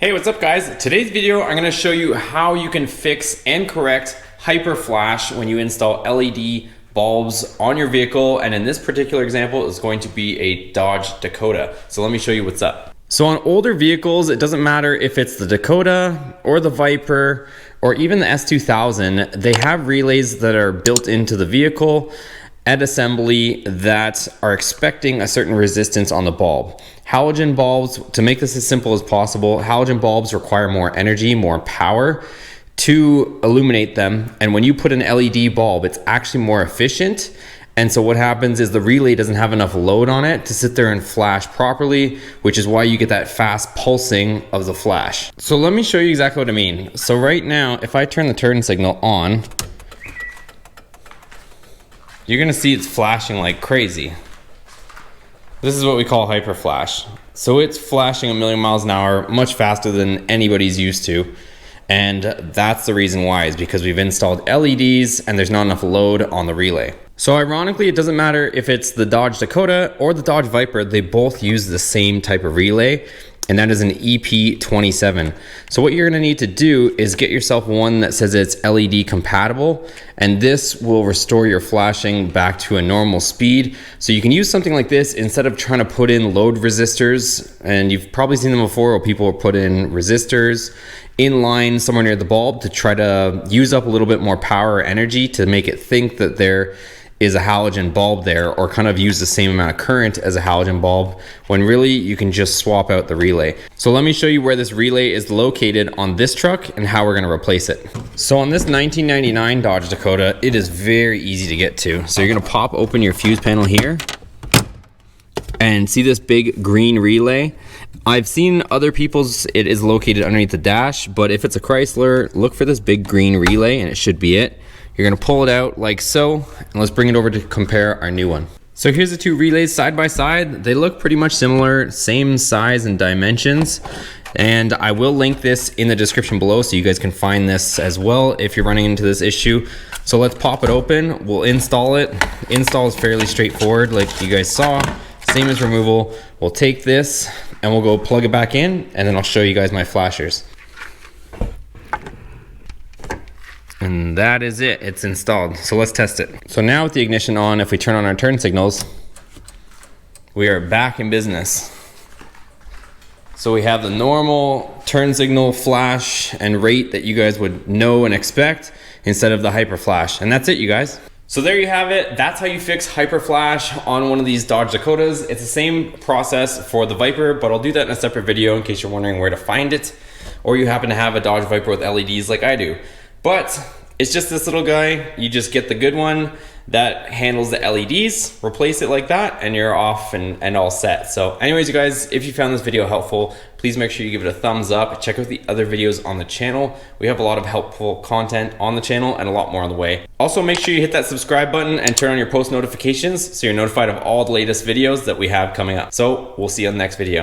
Hey, what's up guys? Today's video, I'm gonna show you how you can fix and correct hyperflash when you install LED bulbs on your vehicle. And in this particular example, it's going to be a Dodge Dakota. So let me show you what's up. So on older vehicles, it doesn't matter if it's the Dakota or the Viper or even the S2000, they have relays that are built into the vehicle at assembly that are expecting a certain resistance on the bulb. Halogen bulbs, to make this as simple as possible, halogen bulbs require more energy, more power to illuminate them. And when you put an LED bulb, it's actually more efficient. And so what happens is the relay doesn't have enough load on it to sit there and flash properly, which is why you get that fast pulsing of the flash. So let me show you exactly what I mean. So right now, if I turn the turn signal on, you're gonna see it's flashing like crazy. This is what we call hyperflash. So it's flashing a million miles an hour, much faster than anybody's used to. And that's the reason why, is because we've installed LEDs and there's not enough load on the relay. So ironically, it doesn't matter if it's the Dodge Dakota or the Dodge Viper, they both use the same type of relay, and that is an EP27. So what you're gonna need to do is get yourself one that says it's LED compatible, and this will restore your flashing back to a normal speed. So you can use something like this instead of trying to put in load resistors, and you've probably seen them before where people will put in resistors in line somewhere near the bulb to try to use up a little bit more power or energy to make it think that there is a halogen bulb there, or kind of use the same amount of current as a halogen bulb, when really you can just swap out the relay. So let me show you where this relay is located on this truck and how we're gonna replace it. So on this 1999 Dodge Dakota, it is very easy to get to. So you're gonna pop open your fuse panel here and see this big green relay. I've seen other people's, it is located underneath the dash, but if it's a Chrysler, look for this big green relay and it should be it. You're gonna pull it out like so, and let's bring it over to compare our new one. So here's the two relays side by side. They look pretty much similar, same size and dimensions. And I will link this in the description below so you guys can find this as well if you're running into this issue. So let's pop it open, we'll install it. Install is fairly straightforward like you guys saw, same as removal. We'll take this and we'll go plug it back in, and then I'll show you guys my flashers. And that is it, it's installed. So let's test it. So now with the ignition on, if we turn on our turn signals, we are back in business. So we have the normal turn signal flash and rate that you guys would know and expect instead of the hyperflash. And that's it, you guys. So there you have it. That's how you fix hyperflash on one of these Dodge Dakotas. It's the same process for the Viper, but I'll do that in a separate video in case you're wondering where to find it, or you happen to have a Dodge Viper with LEDs like I do. But it's just this little guy. You just get the good one that handles the LEDs, replace it like that, and you're off and all set. So anyways, you guys, if you found this video helpful, please make sure you give it a thumbs up. Check out the other videos on the channel. We have a lot of helpful content on the channel and a lot more on the way. Also, make sure you hit that subscribe button and turn on your post notifications so you're notified of all the latest videos that we have coming up. So we'll see you on the next video.